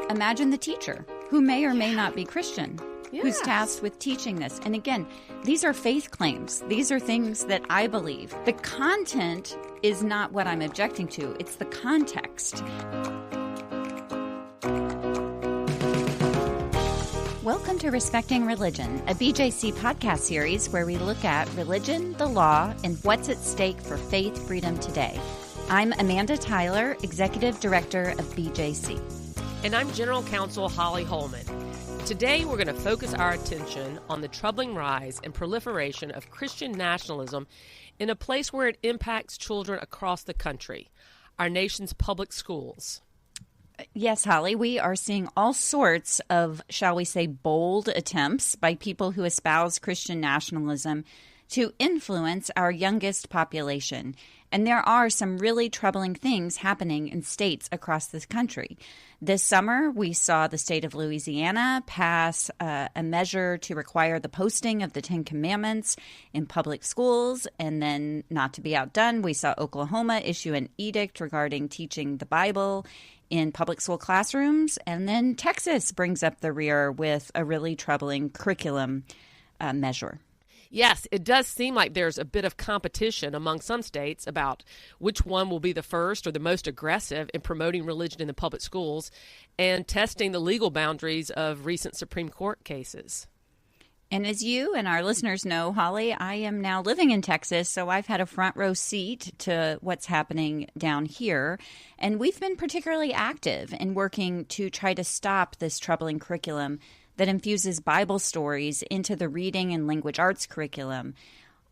imagine the teacher who may or may not be Christian, who's tasked with teaching this. And again, these are faith claims. These are things that I believe. The content is not what I'm objecting to. It's the context. Welcome to Respecting Religion, a BJC podcast series where we look at religion, the law, and what's at stake for faith freedom today. I'm Amanda Tyler, Executive Director of BJC. And I'm General Counsel Holly Hollman. Today we're going to focus our attention on the troubling rise and proliferation of Christian nationalism in a place where it impacts children across the country, our nation's public schools. Yes, Holly, we are seeing all sorts of, shall we say, bold attempts by people who espouse Christian nationalism to influence our youngest population. And there are some really troubling things happening in states across this country. This summer, we saw the state of Louisiana pass a measure to require the posting of the Ten Commandments in public schools. And then, not to be outdone, we saw Oklahoma issue an edict regarding teaching the Bible in public school classrooms. And then Texas brings up the rear with a really troubling curriculum measure. Yes, it does seem like there's a bit of competition among some states about which one will be the first or the most aggressive in promoting religion in the public schools and testing the legal boundaries of recent Supreme Court cases. And as you and our listeners know, Holly, I am now living in Texas, so I've had a front row seat to what's happening down here. And we've been particularly active in working to try to stop this troubling curriculum that infuses Bible stories into the reading and language arts curriculum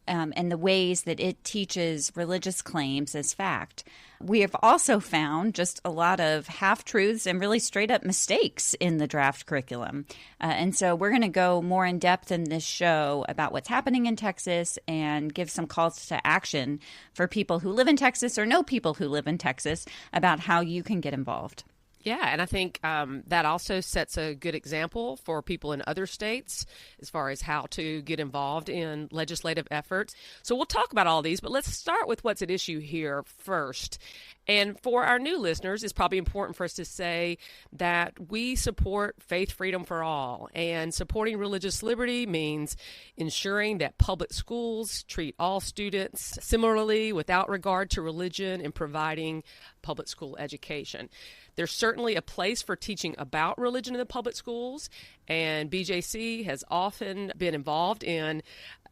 and the ways that it teaches religious claims as fact. We have also found just a lot of half-truths and really straight-up mistakes in the draft curriculum. And so we're going to go more in depth in this show about what's happening in Texas and give some calls to action for people who live in Texas or know people who live in Texas about how you can get involved. Yeah, and I think that also sets a good example for people in other states as far as how to get involved in legislative efforts. So we'll talk about all these, but let's start with what's at issue here first. And for our new listeners, it's probably important for us to say that we support faith freedom for all. And supporting religious liberty means ensuring that public schools treat all students similarly without regard to religion and providing public school education. There's certainly a place for teaching about religion in the public schools, and BJC has often been involved in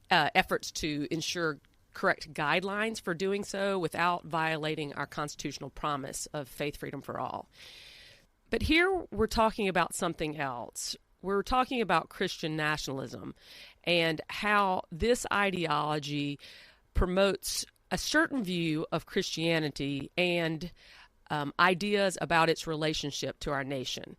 efforts to ensure correct guidelines for doing so without violating our constitutional promise of faith freedom for all. But here we're talking about something else. We're talking about Christian nationalism and how this ideology promotes a certain view of Christianity and ideas about its relationship to our nation.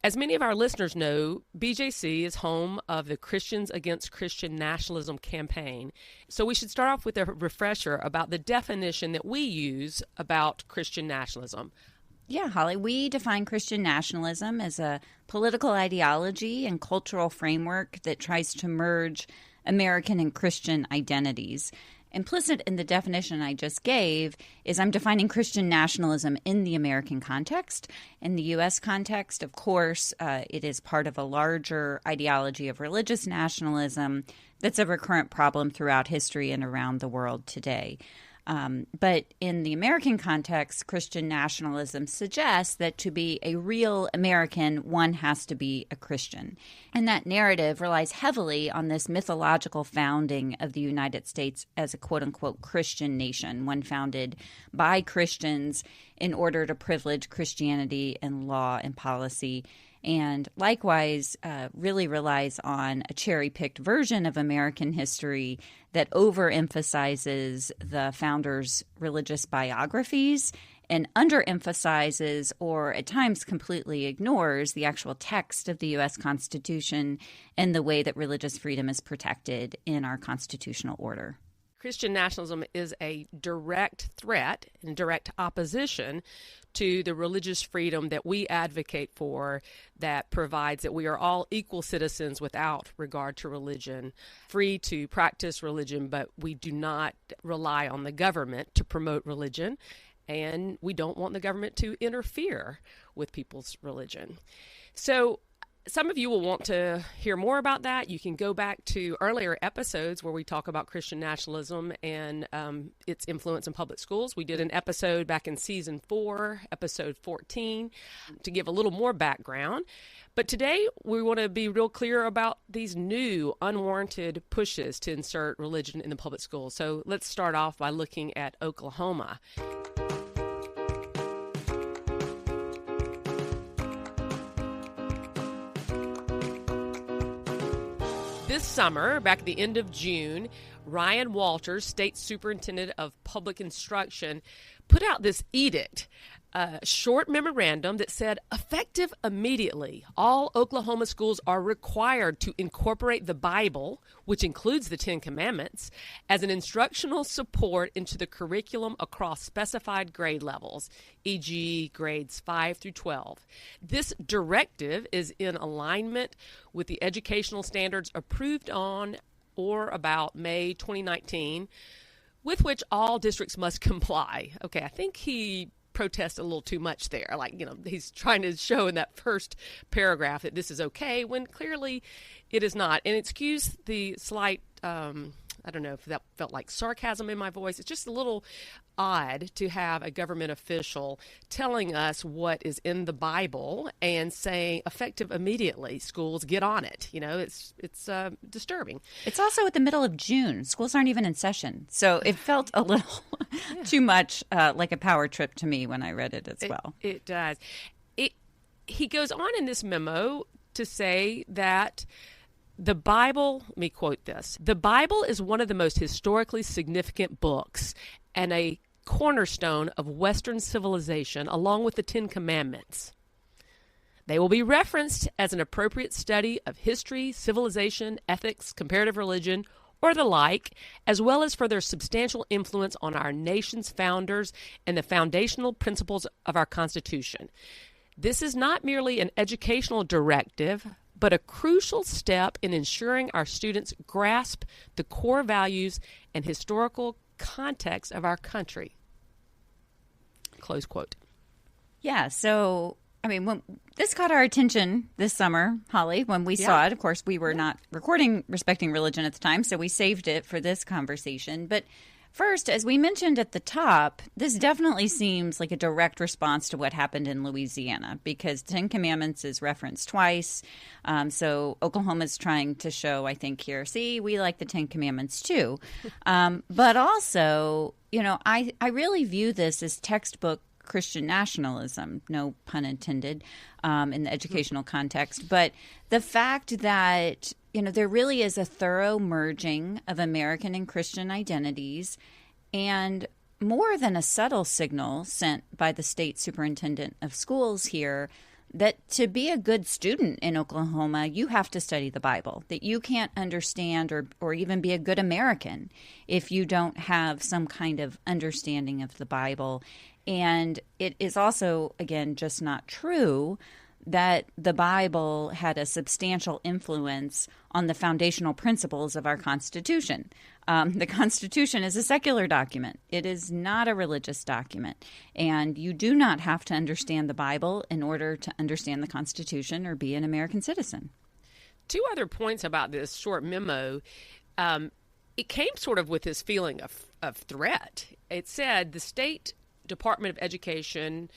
As many of our listeners know, BJC is home of the Christians Against Christian Nationalism campaign. So we should start off with a refresher about the definition that we use about Christian nationalism. Yeah, Holly, we define Christian nationalism as a political ideology and cultural framework that tries to merge American and Christian identities. Implicit in the definition I just gave is I'm defining Christian nationalism in the American context. In the U.S. context, of course, it is part of a larger ideology of religious nationalism that's a recurrent problem throughout history and around the world today. But in the American context, Christian nationalism suggests that to be a real American, one has to be a Christian. And that narrative relies heavily on this mythological founding of the United States as a quote-unquote Christian nation, one founded by Christians in order to privilege Christianity in law and policy, and likewise really relies on a cherry-picked version of American history that overemphasizes the founders' religious biographies and underemphasizes or at times completely ignores the actual text of the U.S. Constitution and the way that religious freedom is protected in our constitutional order. Christian nationalism is a direct threat and direct opposition to the religious freedom that we advocate for, that provides that we are all equal citizens without regard to religion, free to practice religion, but we do not rely on the government to promote religion. and we don't want the government to interfere with people's religion. So some of you will want to hear more about that. You can go back to earlier episodes where we talk about Christian nationalism and its influence in public schools. We did an episode back in season 4, episode 14, to give a little more background. But today we want to be real clear about these new unwarranted pushes to insert religion in the public schools. So let's start off by looking at Oklahoma. This summer, back at the end of June, Ryan Walters, State Superintendent of Public Instruction, put out this edict, a short memorandum that said, effective immediately, all Oklahoma schools are required to incorporate the Bible, which includes the Ten Commandments, as an instructional support into the curriculum across specified grade levels, e.g. grades 5 through 12. This directive is in alignment with the educational standards approved on or about May 2019, with which all districts must comply. Okay, I think he protests a little too much there. He's trying to show in that first paragraph that this is okay when clearly it is not. And excuse the slight, I don't know if that felt like sarcasm in my voice. It's just a little odd to have a government official telling us what is in the Bible and saying effective immediately, schools get on it. It's disturbing. It's also at the middle of June. Schools aren't even in session. So it felt a little too much like a power trip to me when I read it as well. It does. He goes on in this memo to say that the Bible, let me quote this, the Bible is one of the most historically significant books and a cornerstone of Western civilization, along with the Ten Commandments. They will be referenced as an appropriate study of history, civilization, ethics, comparative religion, or the like, as well as for their substantial influence on our nation's founders and the foundational principles of our Constitution. This is not merely an educational directive, but a crucial step in ensuring our students grasp the core values and historical context of our country. Close quote. Yeah, so, when this caught our attention this summer, Holly, when we saw it. Of course, we were not recording Respecting Religion at the time, so we saved it for this conversation. But first, as we mentioned at the top, this definitely seems like a direct response to what happened in Louisiana because the Ten Commandments is referenced twice. So Oklahoma's trying to show, I think, here, see, we like the Ten Commandments too. But also, I really view this as textbook Christian nationalism, no pun intended, in the educational context. But the fact that there really is a thorough merging of American and Christian identities, and more than a subtle signal sent by the state superintendent of schools here that to be a good student in Oklahoma, you have to study the Bible, that you can't understand or even be a good American if you don't have some kind of understanding of the Bible. And it is also, again, just not true that the Bible had a substantial influence on the foundational principles of our Constitution. The Constitution is a secular document. It is not a religious document. And you do not have to understand the Bible in order to understand the Constitution or be an American citizen. Two other points about this short memo. It came sort of with this feeling of threat. It said the state Department of Education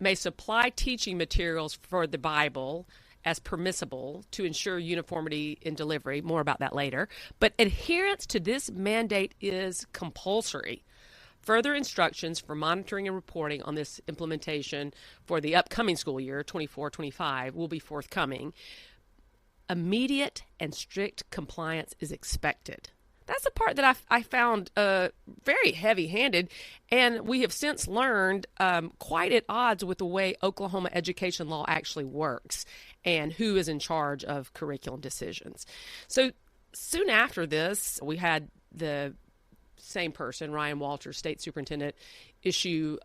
may supply teaching materials for the Bible as permissible to ensure uniformity in delivery. More about that later. But adherence to this mandate is compulsory. Further instructions for monitoring and reporting on this implementation for the upcoming school year, 24-25, will be forthcoming. Immediate and strict compliance is expected. That's the part that I found very heavy-handed, and we have since learned quite at odds with the way Oklahoma education law actually works and who is in charge of curriculum decisions. So soon after this, we had the same person, Ryan Walters, state superintendent, issue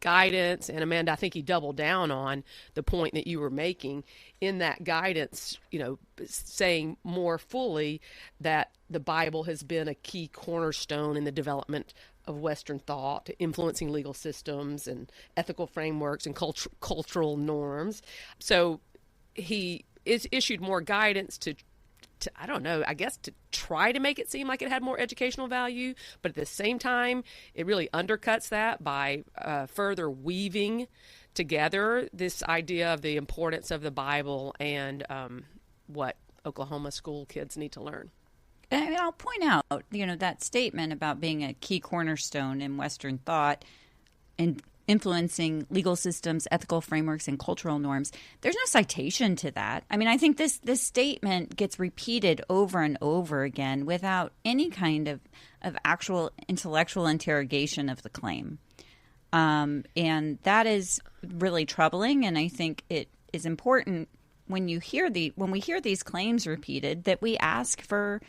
guidance, and Amanda, I think he doubled down on the point that you were making in that guidance, saying more fully that the Bible has been a key cornerstone in the development of Western thought to influencing legal systems and ethical frameworks and cultural norms. So he is issued more guidance to I don't know, I guess to try to make it seem like it had more educational value, but at the same time, it really undercuts that by further weaving together this idea of the importance of the Bible and what Oklahoma school kids need to learn. And I'll point out, that statement about being a key cornerstone in Western thought and influencing legal systems, ethical frameworks, and cultural norms. There's no citation to that. I mean, I think this statement gets repeated over and over again without any kind of actual intellectual interrogation of the claim. And that is really troubling, and I think it is important when we hear these claims repeated that we ask for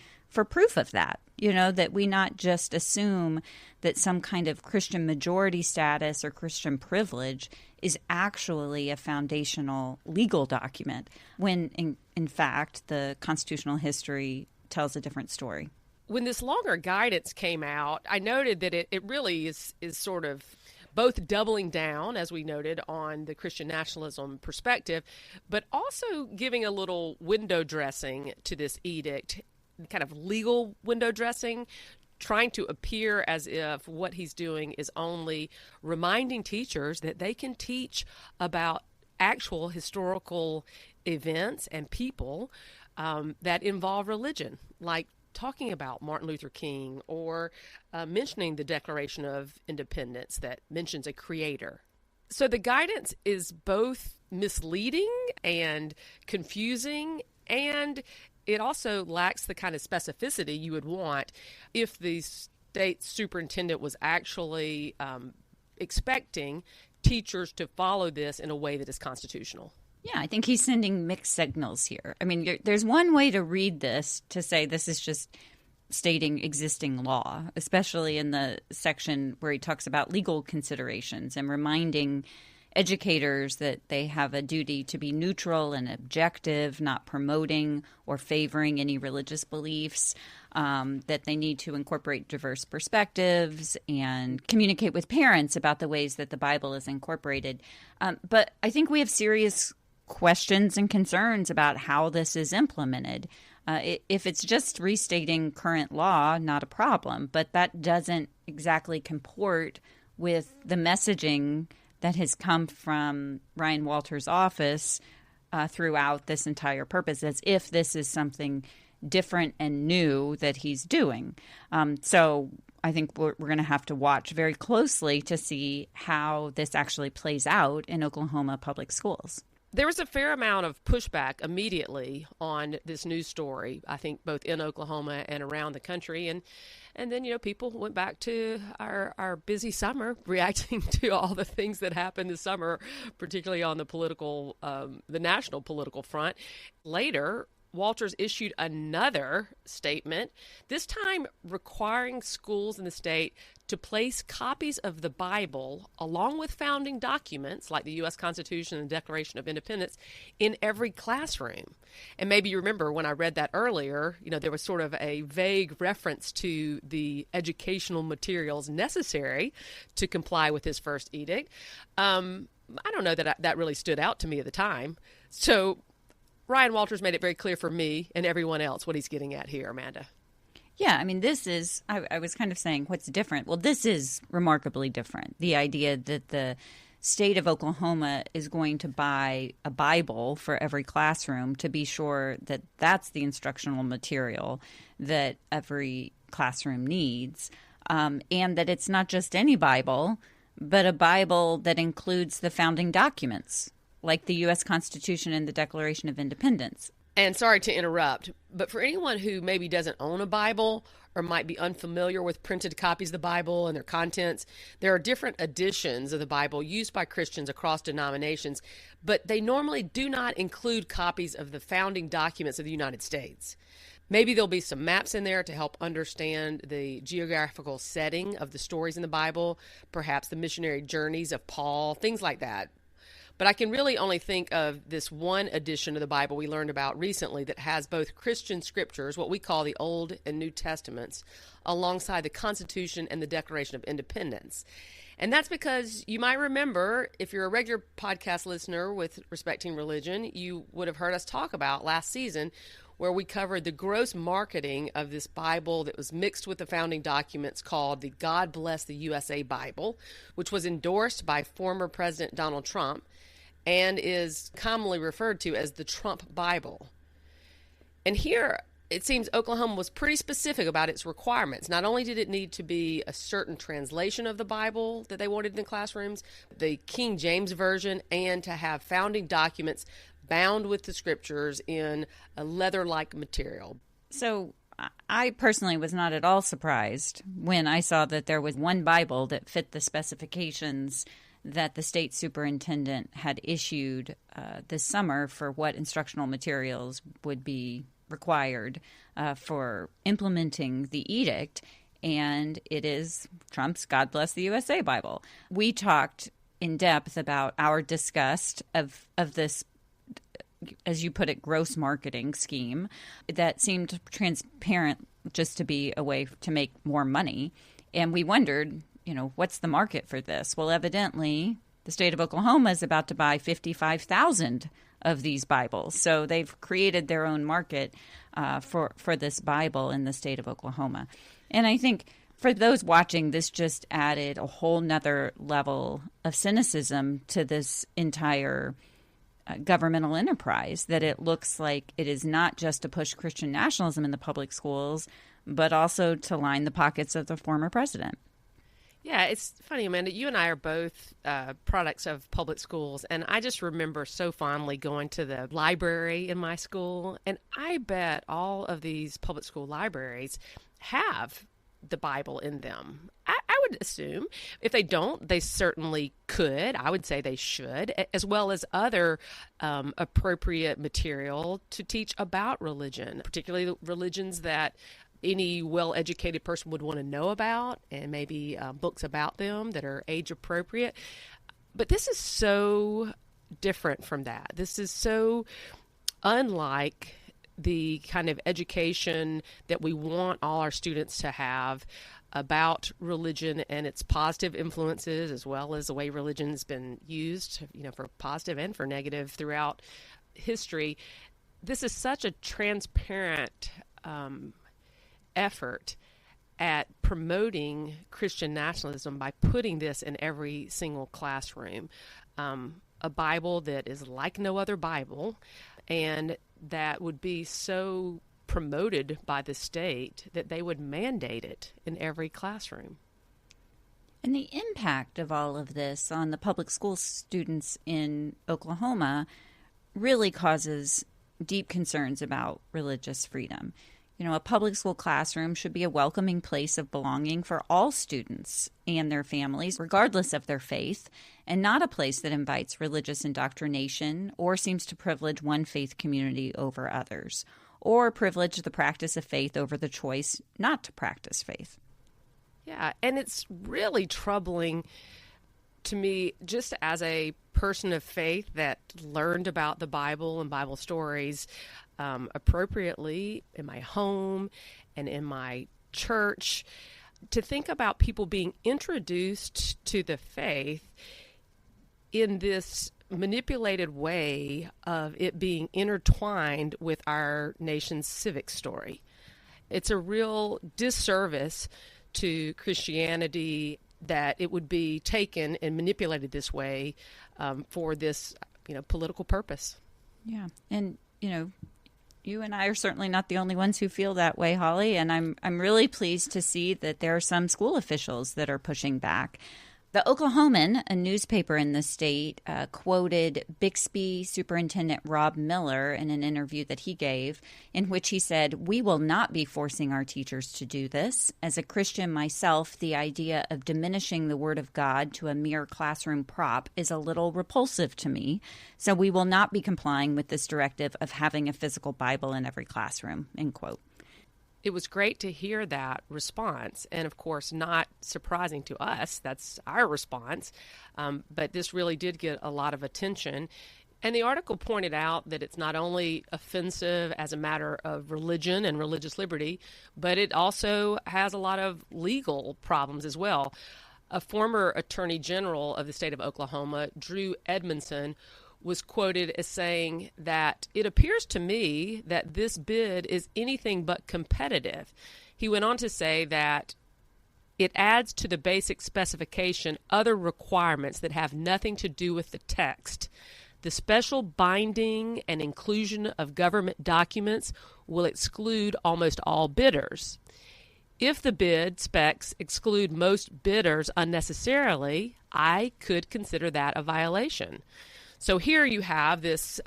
proof of that, that we not just assume that some kind of Christian majority status or Christian privilege is actually a foundational legal document, when in fact the constitutional history tells a different story. When this longer guidance came out, I noted that it really is sort of both doubling down, as we noted, on the Christian nationalism perspective, but also giving a little window dressing to this edict, kind of legal window dressing, trying to appear as if what he's doing is only reminding teachers that they can teach about actual historical events and people that involve religion, like talking about Martin Luther King or mentioning the Declaration of Independence that mentions a creator. So the guidance is both misleading and confusing, and it also lacks the kind of specificity you would want if the state superintendent was actually expecting teachers to follow this in a way that is constitutional. Yeah, I think he's sending mixed signals here. I mean, there's one way to read this to say this is just stating existing law, especially in the section where he talks about legal considerations and reminding educators that they have a duty to be neutral and objective, not promoting or favoring any religious beliefs, that they need to incorporate diverse perspectives and communicate with parents about the ways that the Bible is incorporated. But I think we have serious questions and concerns about how this is implemented. If it's just restating current law, not a problem, but that doesn't exactly comport with the messaging that has come from Ryan Walters' office throughout this entire purpose, as if this is something different and new that he's doing. So I think we're going to have to watch very closely to see how this actually plays out in Oklahoma public schools. There was a fair amount of pushback immediately on this news story, I think both in Oklahoma and around the country. And then, people went back to our busy summer reacting to all the things that happened this summer, particularly on the national political front. Later, Walters issued another statement, this time requiring schools in the state to place copies of the Bible along with founding documents like the U.S. Constitution and the Declaration of Independence in every classroom. And maybe you remember when I read that earlier, there was sort of a vague reference to the educational materials necessary to comply with his first edict. I don't know that that really stood out to me at the time. So Ryan Walters made it very clear for me and everyone else what he's getting at here, Amanda. Yeah, I mean, this is, I was kind of saying what's different. Well, this is remarkably different. The idea that the state of Oklahoma is going to buy a Bible for every classroom to be sure that that's the instructional material that every classroom needs, and that it's not just any Bible, but a Bible that includes the founding documents, like the U.S. Constitution and the Declaration of Independence. And sorry to interrupt, but for anyone who maybe doesn't own a Bible or might be unfamiliar with printed copies of the Bible and their contents, there are different editions of the Bible used by Christians across denominations, but they normally do not include copies of the founding documents of the United States. Maybe there'll be some maps in there to help understand the geographical setting of the stories in the Bible, perhaps the missionary journeys of Paul, things like that. But I can really only think of this one edition of the Bible we learned about recently that has both Christian scriptures, what we call the Old and New Testaments, alongside the Constitution and the Declaration of Independence. And that's because you might remember, if you're a regular podcast listener with Respecting Religion, you would have heard us talk about last season where we covered the gross marketing of this Bible that was mixed with the founding documents called the God Bless the USA Bible, which was endorsed by former President Donald Trump and is commonly referred to as the Trump Bible. And here, it seems Oklahoma was pretty specific about its requirements. Not only did it need to be a certain translation of the Bible that they wanted in the classrooms, the King James Version, and to have founding documents bound with the scriptures in a leather-like material. So I personally was not at all surprised when I saw that there was one Bible that fit the specifications that the state superintendent had issued this summer for what instructional materials would be required for implementing the edict, and it is Trump's God Bless the USA Bible. We talked in depth about our disgust of this, as you put it, gross marketing scheme that seemed transparent just to be a way to make more money. And we wondered, what's the market for this? Well, evidently, the state of Oklahoma is about to buy 55,000 of these Bibles. So they've created their own market for this Bible in the state of Oklahoma. And I think for those watching, this just added a whole nother level of cynicism to this entire governmental enterprise, that it looks like it is not just to push Christian nationalism in the public schools, but also to line the pockets of the former president. Yeah, it's funny, Amanda. You and I are both products of public schools, and I just remember so fondly going to the library in my school, and I bet all of these public school libraries have the Bible in them. I would assume. If they don't, they certainly could. I would say they should, as well as other appropriate material to teach about religion, particularly the religions that any well-educated person would want to know about, and maybe books about them that are age-appropriate. But this is so different from that. This is so unlike the kind of education that we want all our students to have about religion and its positive influences, as well as the way religion's been used, for positive and for negative throughout history. This is such a transparent effort at promoting Christian nationalism by putting this in every single classroom. A Bible that is like no other Bible, and that would be so promoted by the state that they would mandate it in every classroom. And the impact of all of this on the public school students in Oklahoma really causes deep concerns about religious freedom. A public school classroom should be a welcoming place of belonging for all students and their families, regardless of their faith, and not a place that invites religious indoctrination or seems to privilege one faith community over others, or privilege the practice of faith over the choice not to practice faith. Yeah, and it's really troubling to me, just as a person of faith that learned about the Bible and Bible stories appropriately in my home and in my church, to think about people being introduced to the faith in this manipulated way of it being intertwined with our nation's civic story. It's a real disservice to Christianity that it would be taken and manipulated this way for this, political purpose. Yeah, and you and I are certainly not the only ones who feel that way, Holly. And I'm really pleased to see that there are some school officials that are pushing back. The Oklahoman, a newspaper in the state, quoted Bixby Superintendent Rob Miller in an interview that he gave, in which he said, "We will not be forcing our teachers to do this. As a Christian myself, the idea of diminishing the Word of God to a mere classroom prop is a little repulsive to me. So we will not be complying with this directive of having a physical Bible in every classroom," end quote. It was great to hear that response, and of course, not surprising to us. That's our response. But this really did get a lot of attention. And the article pointed out that it's not only offensive as a matter of religion and religious liberty, but it also has a lot of legal problems as well. A former Attorney General of the state of Oklahoma, Drew Edmondson, was quoted as saying that it appears to me that this bid is anything but competitive. He went on to say that it adds to the basic specification other requirements that have nothing to do with the text. The special binding and inclusion of government documents will exclude almost all bidders. If the bid specs exclude most bidders unnecessarily, I could consider that a violation. So here you have this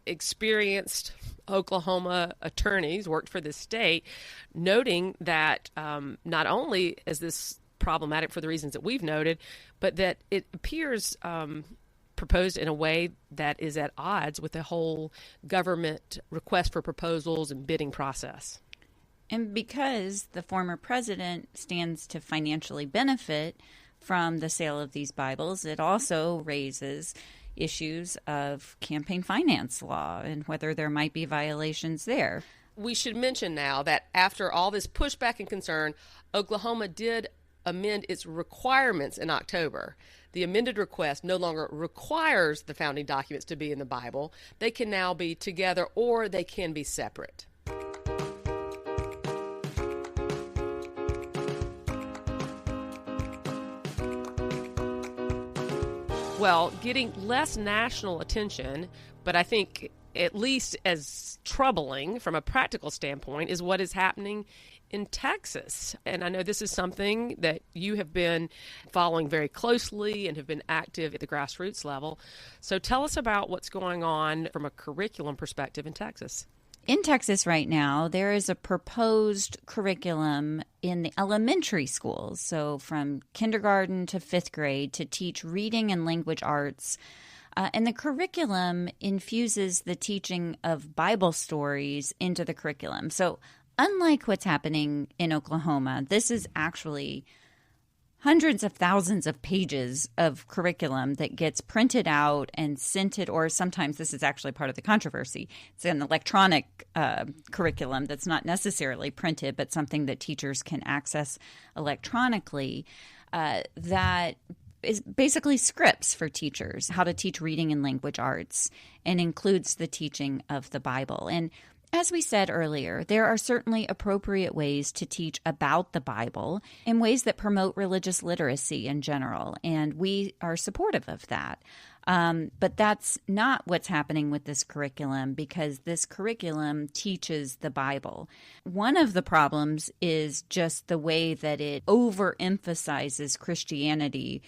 experienced Oklahoma attorneys worked for this state, noting that not only is this problematic for the reasons that we've noted, but that it appears proposed in a way that is at odds with the whole government request for proposals and bidding process. And because the former president stands to financially benefit from the sale of these Bibles, it also raises issues of campaign finance law and whether there might be violations there. We should mention now that after all this pushback and concern, Oklahoma did amend its requirements in October. The amended request no longer requires the founding documents to be in the Bible. They can now be together or they can be separate. Well, getting less national attention, but I think at least as troubling from a practical standpoint, is what is happening in Texas. And I know this is something that you have been following very closely and have been active at the grassroots level. So tell us about what's going on from a curriculum perspective in Texas. In Texas right now, there is a proposed curriculum in the elementary schools, so from kindergarten to fifth grade, to teach reading and language arts. And the curriculum infuses the teaching of Bible stories into the curriculum. So unlike what's happening in Oklahoma, this is actually hundreds of thousands of pages of curriculum that gets printed out and sent it, or sometimes this is actually part of the controversy. It's an electronic curriculum that's not necessarily printed, but something that teachers can access electronically that is basically scripts for teachers, how to teach reading and language arts, and includes the teaching of the Bible. And as we said earlier, there are certainly appropriate ways to teach about the Bible in ways that promote religious literacy in general, and we are supportive of that. But that's not what's happening with this curriculum, because this curriculum teaches the Bible. One of the problems is just the way that it overemphasizes Christianity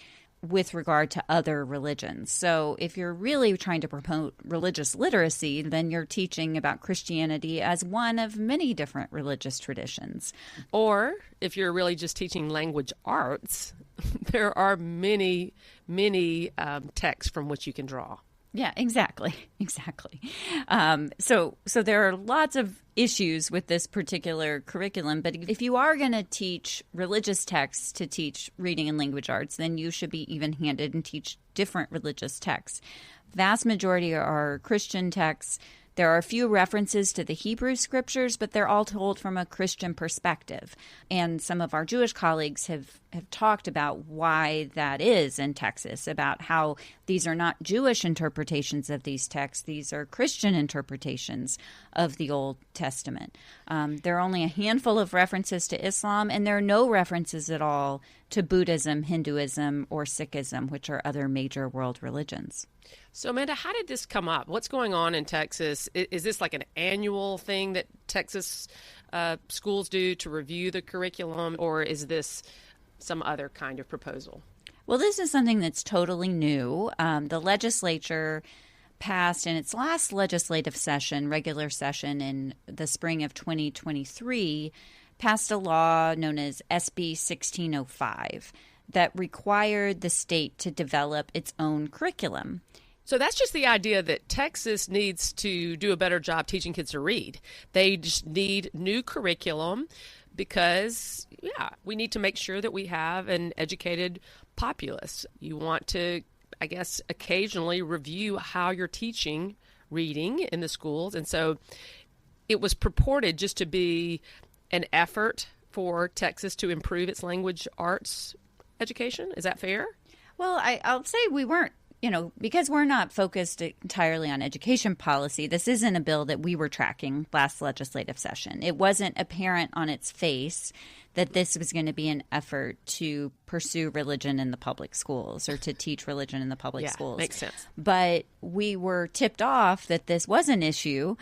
with regard to other religions. So if you're really trying to promote religious literacy, then you're teaching about Christianity as one of many different religious traditions. Or if you're really just teaching language arts, there are many texts from which you can draw. Yeah, exactly. So there are lots of issues with this particular curriculum, but if you are going to teach religious texts to teach reading and language arts, then you should be even-handed and teach different religious texts. Vast majority are Christian texts. There are a few references to the Hebrew scriptures, but they're all told from a Christian perspective. And some of our Jewish colleagues have talked about why that is in Texas, about how these are not Jewish interpretations of these texts. These are Christian interpretations of the Old Testament. There are only a handful of references to Islam, and there are no references at all to Buddhism, Hinduism, or Sikhism, which are other major world religions. So, Amanda, how did this come up? What's going on in Texas? Is this like an annual thing that Texas schools do to review the curriculum, or is this some other kind of proposal? Well, this is something that's totally new. The legislature passed in its last legislative session, regular session in the spring of 2023, passed a law known as SB 1605 that required the state to develop its own curriculum. So that's just the idea that Texas needs to do a better job teaching kids to read. They just need new curriculum because, we need to make sure that we have an educated populace. You want to, I guess, occasionally review how you're teaching reading in the schools. And so it was purported just to be an effort for Texas to improve its language arts education. Is that fair? Well, I'll say we weren't, because we're not focused entirely on education policy, this isn't a bill that we were tracking last legislative session. It wasn't apparent on its face that this was going to be an effort to pursue religion in the public schools or to teach religion in the public schools. Makes sense. But we were tipped off that this was an issue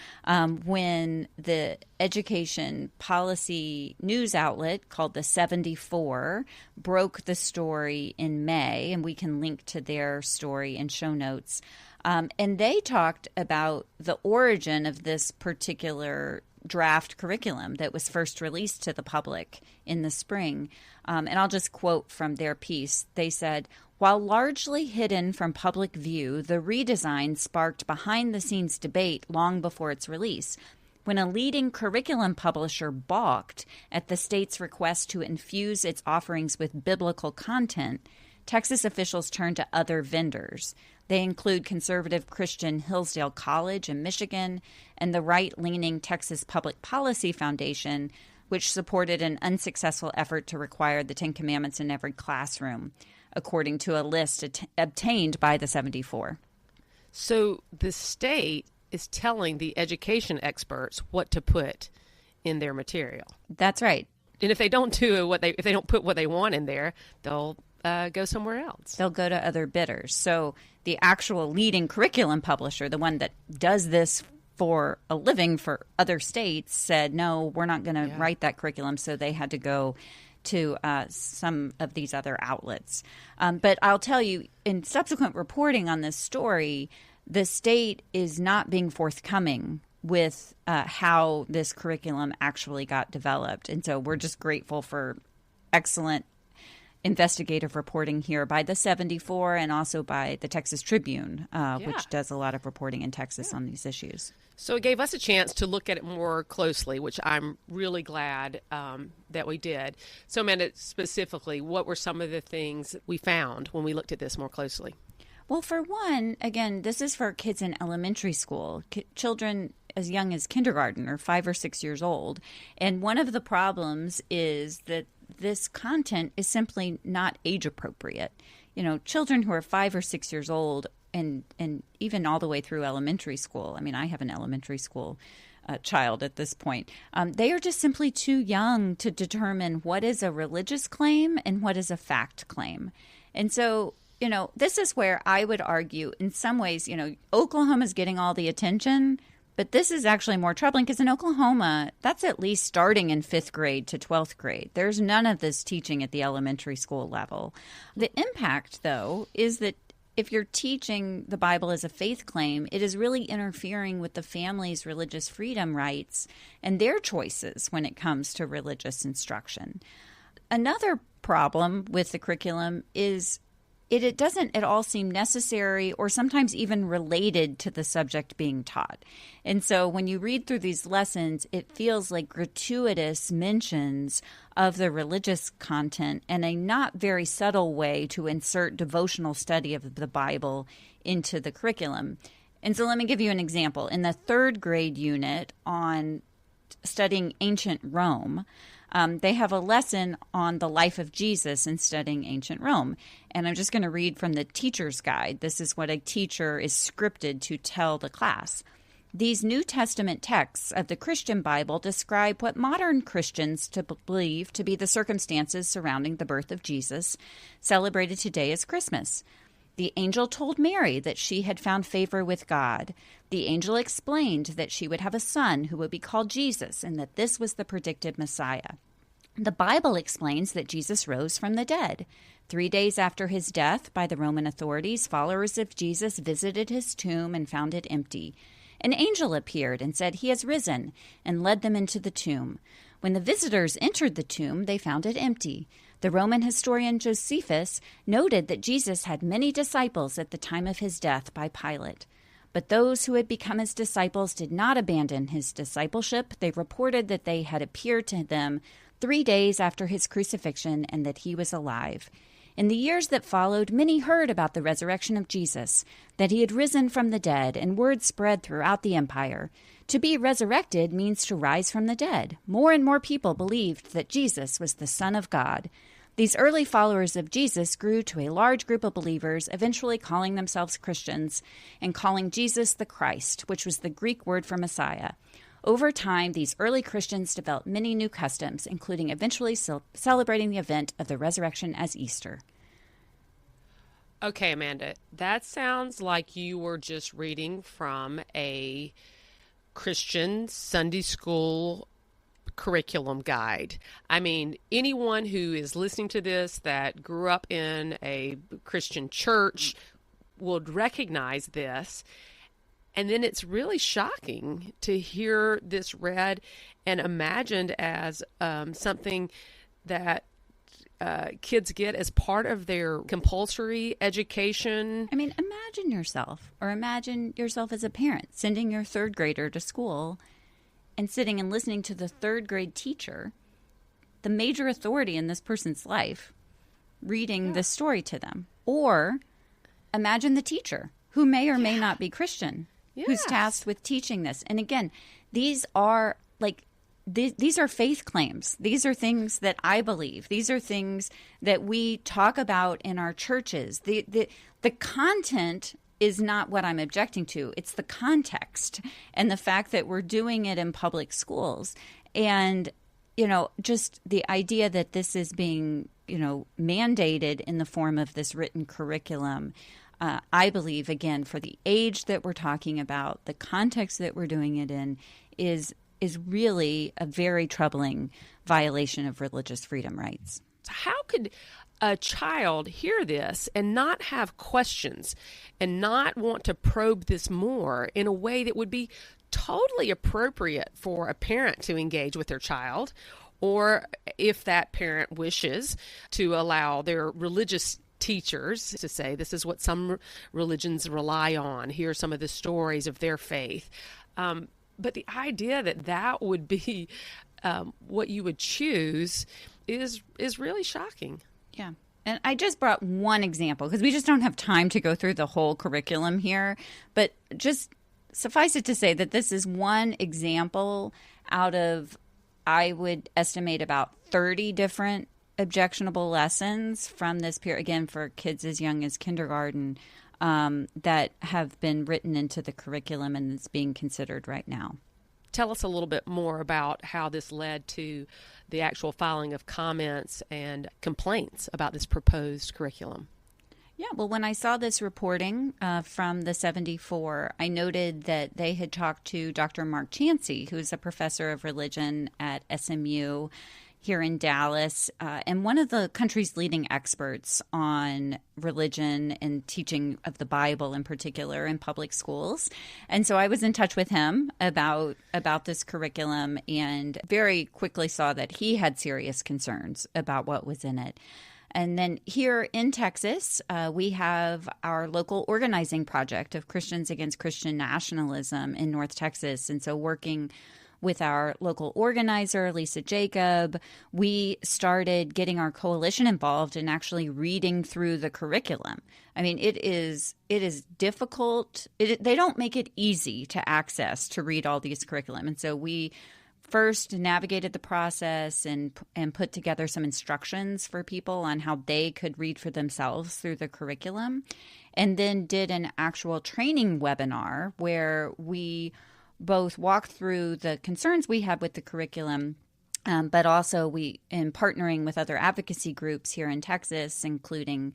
when the education policy news outlet called the 74 broke the story in May, and we can link to their story in show notes. And they talked about the origin of this particular draft curriculum that was first released to the public in the spring. And I'll just quote from their piece. They said, "While largely hidden from public view, the redesign sparked behind-the-scenes debate long before its release. When a leading curriculum publisher balked at the state's request to infuse its offerings with biblical content, Texas officials turned to other vendors. They include conservative Christian Hillsdale College in Michigan and the right-leaning Texas Public Policy Foundation, which supported an unsuccessful effort to require the Ten Commandments in every classroom, according to a list obtained by the 74. So the state is telling the education experts what to put in their material. That's right. And if they don't do if they don't put what they want in there, they'll go somewhere else. They'll go to other bidders. So the actual leading curriculum publisher, the one that does this for a living for other states, said, no, we're not going to write that curriculum. So they had to go to some of these other outlets. But I'll tell you, in subsequent reporting on this story, the state is not being forthcoming with how this curriculum actually got developed. And so we're just grateful for excellent investigative reporting here by the 74 and also by the Texas Tribune, which does a lot of reporting in Texas on these issues. So it gave us a chance to look at it more closely, which I'm really glad that we did. So, Amanda, specifically, what were some of the things we found when we looked at this more closely? Well, for one, again, this is for kids in elementary school, children as young as kindergarten or 5 or 6 years old. And one of the problems is that this content is simply not age appropriate. Children who are 5 or 6 years old and even all the way through elementary school. I mean, I have an elementary school child at this point. They are just simply too young to determine what is a religious claim and what is a fact claim. And so, this is where I would argue in some ways, Oklahoma is getting all the attention, but this is actually more troubling because in Oklahoma, that's at least starting in 5th grade to 12th grade. There's none of this teaching at the elementary school level. The impact, though, is that if you're teaching the Bible as a faith claim, it is really interfering with the family's religious freedom rights and their choices when it comes to religious instruction. Another problem with the curriculum is it doesn't at all seem necessary or sometimes even related to the subject being taught. And so when you read through these lessons, it feels like gratuitous mentions of the religious content and a not very subtle way to insert devotional study of the Bible into the curriculum. And so let me give you an example. In the 3rd grade unit on studying ancient Rome, they have a lesson on the life of Jesus in studying ancient Rome. And I'm just going to read from the teacher's guide. This is what a teacher is scripted to tell the class. These New Testament texts of the Christian Bible describe what modern Christians believe to be the circumstances surrounding the birth of Jesus, celebrated today as Christmas. The angel told Mary that she had found favor with God. The angel explained that she would have a son who would be called Jesus and that this was the predicted Messiah. The Bible explains that Jesus rose from the dead. 3 days after his death by the Roman authorities, followers of Jesus visited his tomb and found it empty. An angel appeared and said, "He has risen," and led them into the tomb. When the visitors entered the tomb, they found it empty. The Roman historian Josephus noted that Jesus had many disciples at the time of his death by Pilate. But those who had become his disciples did not abandon his discipleship. They reported that they had appeared to them 3 days after his crucifixion and that he was alive. In the years that followed, many heard about the resurrection of Jesus, that he had risen from the dead, and word spread throughout the empire. To be resurrected means to rise from the dead. More and more people believed that Jesus was the Son of God. These early followers of Jesus grew to a large group of believers, eventually calling themselves Christians and calling Jesus the Christ, which was the Greek word for Messiah. Over time, these early Christians developed many new customs, including eventually celebrating the event of the resurrection as Easter. Okay, Amanda, that sounds like you were just reading from a Christian Sunday school curriculum guide. I mean, anyone who is listening to this that grew up in a Christian church would recognize this. And then it's really shocking to hear this read and imagined as something that kids get as part of their compulsory education. I mean, imagine yourself as a parent sending your third grader to school and sitting and listening to the third grade teacher, the major authority in this person's life, reading this story to them. Or imagine the teacher who may or may not be Christian. Yes. Who's tasked with teaching this. And again, these are these are faith claims. These are things that I believe. These are things that we talk about in our churches. The content is not what I'm objecting to. It's the context and the fact that we're doing it in public schools. And, just the idea that this is being, mandated in the form of this written curriculum. I believe, again, for the age that we're talking about, the context that we're doing it in is really a very troubling violation of religious freedom rights. How could a child hear this and not have questions and not want to probe this more in a way that would be totally appropriate for a parent to engage with their child, or if that parent wishes to allow their religious teachers to say, this is what some religions rely on. Here are some of the stories of their faith. But the idea that would be what you would choose is really shocking. Yeah. And I just brought one example because we just don't have time to go through the whole curriculum here. But just suffice it to say that this is one example out of, I would estimate, about 30 different objectionable lessons from this period, again, for kids as young as kindergarten, that have been written into the curriculum and is being considered right now. Tell us a little bit more about how this led to the actual filing of comments and complaints about this proposed curriculum. Yeah, well, when I saw this reporting from the 74, I noted that they had talked to Dr. Mark Chancey, who's a professor of religion at SMU here in Dallas, and one of the country's leading experts on religion and teaching of the Bible in particular in public schools. And so I was in touch with him about this curriculum and very quickly saw that he had serious concerns about what was in it. And then here in Texas, we have our local organizing project of Christians Against Christian Nationalism in North Texas. And so working with our local organizer, Lisa Jacob, we started getting our coalition involved in actually reading through the curriculum. I mean, it is difficult. They don't make it easy to access to read all these curriculum. And so we first navigated the process and put together some instructions for people on how they could read for themselves through the curriculum, and then did an actual training webinar where we both walked through the concerns we had with the curriculum, but also we, in partnering with other advocacy groups here in Texas, including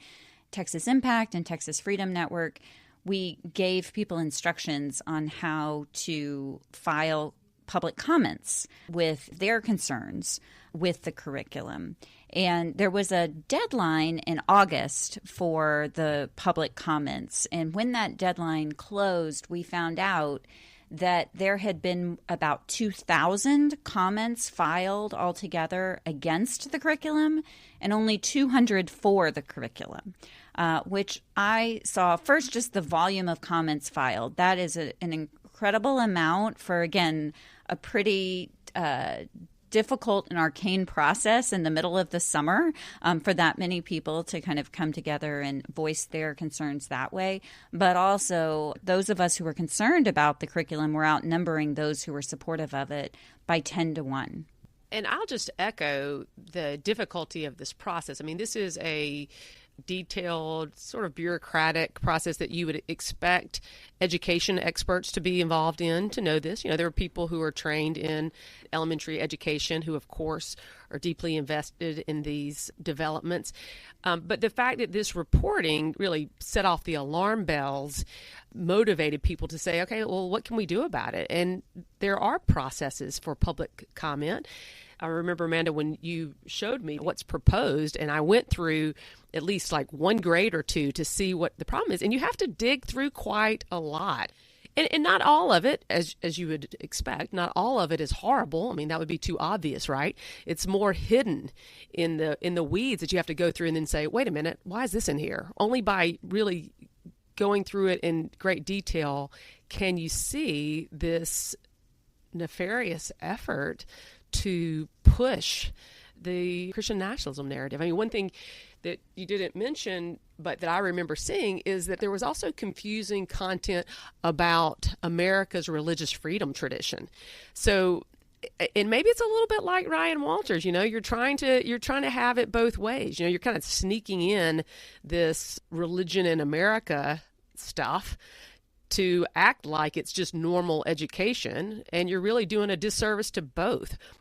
Texas Impact and Texas Freedom Network, we gave people instructions on how to file public comments with their concerns with the curriculum. And there was a deadline in August for the public comments. And when that deadline closed, we found out that there had been about 2,000 comments filed altogether against the curriculum and only 200 for the curriculum, which I saw first just the volume of comments filed. That is an incredible amount for, again, a pretty difficult and arcane process in the middle of the summer for that many people to kind of come together and voice their concerns that way. But also those of us who were concerned about the curriculum were outnumbering those who were supportive of it by 10 to 1. And I'll just echo the difficulty of this process. I mean, this is a detailed, sort of bureaucratic process that you would expect education experts to be involved in to know this. You know, there are people who are trained in elementary education who, of course, are deeply invested in these developments. But the fact that this reporting really set off the alarm bells motivated people to say, okay, well, what can we do about it? And there are processes for public comment. I remember, Amanda, when you showed me what's proposed, and I went through at least like one grade or two to see what the problem is. And you have to dig through quite a lot. And not all of it, as you would expect, not all of it is horrible. I mean, that would be too obvious, right? It's more hidden in the weeds that you have to go through and then say, wait a minute, why is this in here? Only by really going through it in great detail can you see this nefarious effort to push the Christian nationalism narrative. I mean, one thing that you didn't mention, but that I remember seeing, is that there was also confusing content about America's religious freedom tradition. So, and maybe it's a little bit like Ryan Walters, you know, you're trying to have it both ways. You know, you're kind of sneaking in this religion in America stuff to act like it's just normal education, and you're really doing a disservice to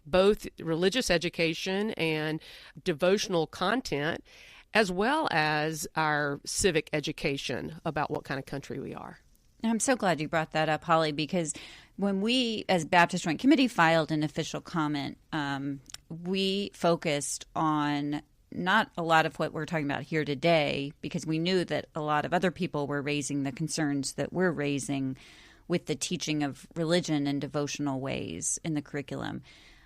both religious education and devotional content, as well as our civic education about what kind of country we are. I'm so glad you brought that up, Holly, because when we, as Baptist Joint Committee, filed an official comment, we focused on not a lot of what we're talking about here today, because we knew that a lot of other people were raising the concerns that we're raising with the teaching of religion in devotional ways in the curriculum.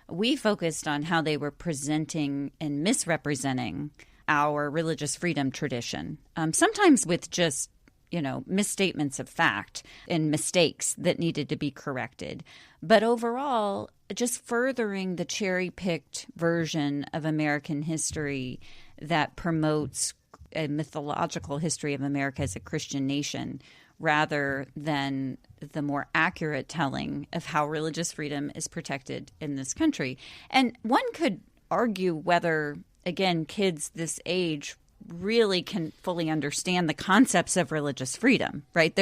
We focused on how they were presenting and misrepresenting our religious freedom tradition, sometimes with just, you know, misstatements of fact and mistakes that needed to be corrected. But overall, just furthering the cherry-picked version of American history that promotes a mythological history of America as a Christian nation, rather than the more accurate telling of how religious freedom is protected in this country. And one could argue whether, again, kids this age really can fully understand the concepts of religious freedom, right?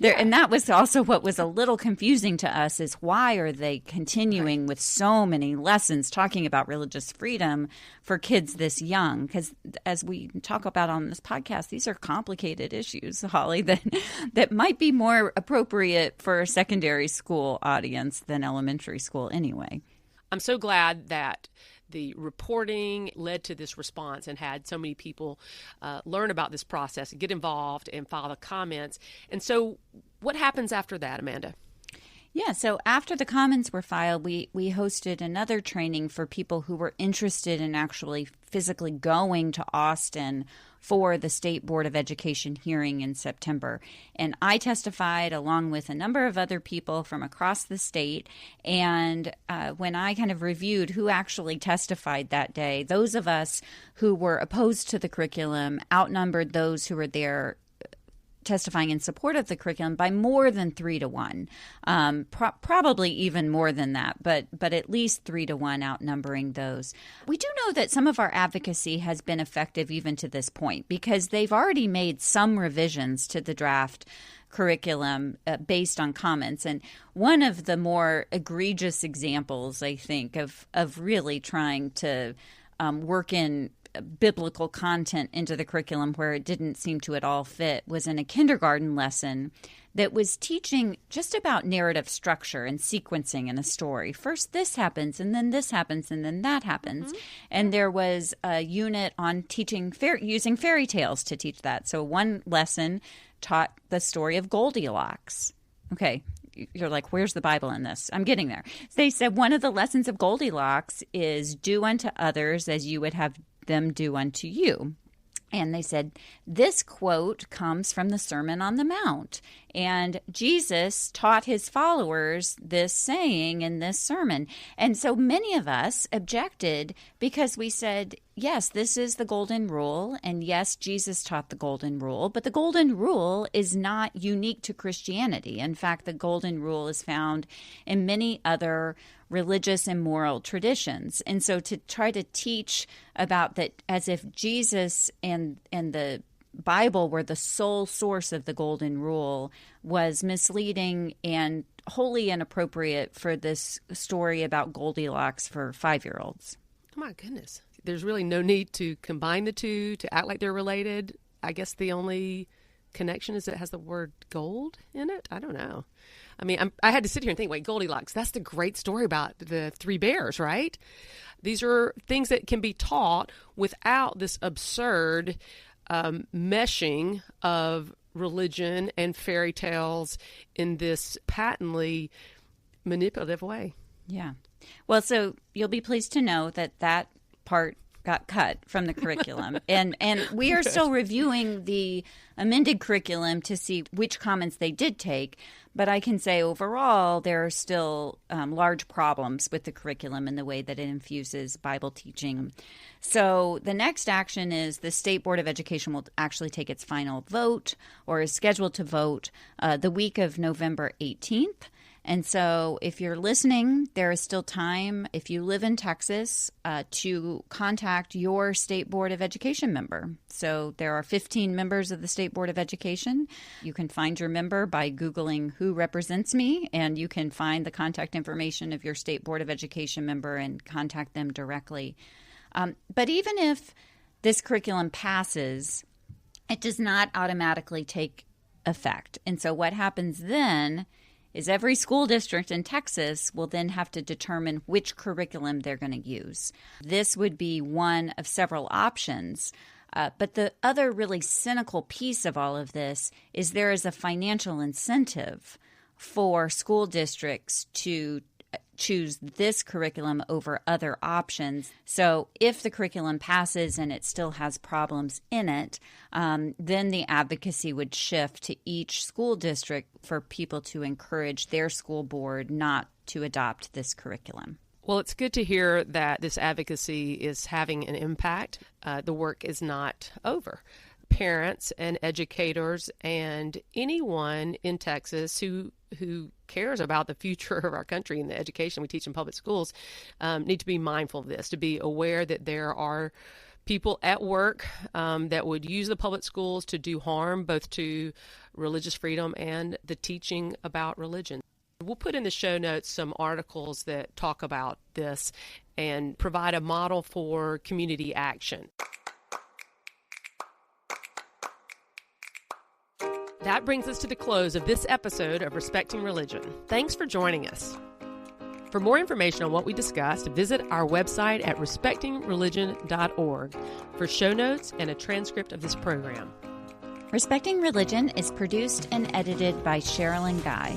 And that was also what was a little confusing to us, is why are they continuing with so many lessons talking about religious freedom for kids this young? Because as we talk about on this podcast, these are complicated issues, Holly, that might be more appropriate for a secondary school audience than elementary school anyway. I'm so glad that the reporting led to this response and had so many people learn about this process, get involved, and file the comments. And so what happens after that, Amanda? Yeah, so after the comments were filed, we hosted another training for people who were interested in actually physically going to Austin for the State Board of Education hearing in September. And I testified along with a number of other people from across the state. And when I kind of reviewed who actually testified that day, those of us who were opposed to the curriculum outnumbered those who were there testifying in support of the curriculum by more than 3 to 1, probably even more than that, but at least 3 to 1 outnumbering those. We do know that some of our advocacy has been effective even to this point, because they've already made some revisions to the draft curriculum based on comments. And one of the more egregious examples, I think, of really trying to work in biblical content into the curriculum where it didn't seem to at all fit was in a kindergarten lesson that was teaching just about narrative structure and sequencing in a story. First this happens, and then this happens, and then that happens. Mm-hmm. And there was a unit on teaching using fairy tales to teach that. So one lesson taught the story of Goldilocks. Okay, you're like, where's the Bible in this? I'm getting there. They said one of the lessons of Goldilocks is do unto others as you would have them do unto you. And they said, this quote comes from the Sermon on the Mount. And Jesus taught his followers this saying in this sermon. And so many of us objected because we said, yes, this is the golden rule. And yes, Jesus taught the golden rule. But the golden rule is not unique to Christianity. In fact, the golden rule is found in many other religious and moral traditions. And so to try to teach about that as if Jesus and the Bible were the sole source of the golden rule was misleading and wholly inappropriate for this story about Goldilocks for 5-year-olds. Oh my goodness. There's really no need to combine the two, to act like they're related. I guess the only connection is that it has the word gold in it. I don't know. I mean, I had to sit here and think, wait, Goldilocks, that's the great story about the 3 bears, right? These are things that can be taught without this absurd meshing of religion and fairy tales in this patently manipulative way. Yeah. Well, so you'll be pleased to know that part got cut from the curriculum. and we are still reviewing the amended curriculum to see which comments they did take. But I can say overall, there are still large problems with the curriculum and the way that it infuses Bible teaching. So the next action is the State Board of Education will actually take its final vote, or is scheduled to vote, the week of November 18th. And so if you're listening, there is still time, if you live in Texas, to contact your State Board of Education member. So there are 15 members of the State Board of Education. You can find your member by Googling who represents me, and you can find the contact information of your State Board of Education member and contact them directly. But even if this curriculum passes, it does not automatically take effect. And so what happens then is every school district in Texas will then have to determine which curriculum they're going to use. This would be one of several options. But the other really cynical piece of all of this is there is a financial incentive for school districts to choose this curriculum over other options. So if the curriculum passes and it still has problems in it, then the advocacy would shift to each school district for people to encourage their school board not to adopt this curriculum. Well, it's good to hear that this advocacy is having an impact. The work is not over. Parents and educators and anyone in Texas who cares about the future of our country and the education we teach in public schools need to be mindful of this, to be aware that there are people at work that would use the public schools to do harm both to religious freedom and the teaching about religion. We'll put in the show notes some articles that talk about this and provide a model for community action. That brings us to the close of this episode of Respecting Religion. Thanks for joining us. For more information on what we discussed, visit our website at respectingreligion.org for show notes and a transcript of this program. Respecting Religion is produced and edited by Sherilyn Guy.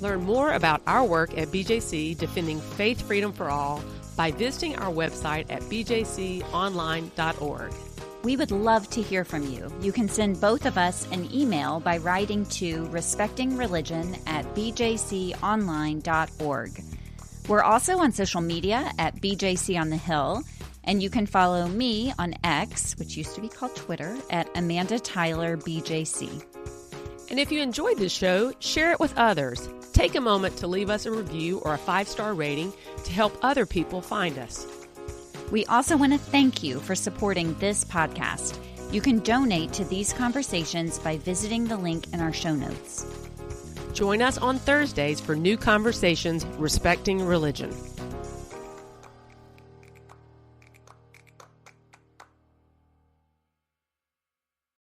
Learn more about our work at BJC defending faith freedom for all by visiting our website at bjconline.org. We would love to hear from you. You can send both of us an email by writing to respectingreligion@bjconline.org. We're also on social media at BJC on the Hill, and you can follow me on X, which used to be called Twitter, at Amanda Tyler BJC. And if you enjoyed this show, share it with others. Take a moment to leave us a review or a 5-star rating to help other people find us. We also want to thank you for supporting this podcast. You can donate to these conversations by visiting the link in our show notes. Join us on Thursdays for new conversations respecting religion.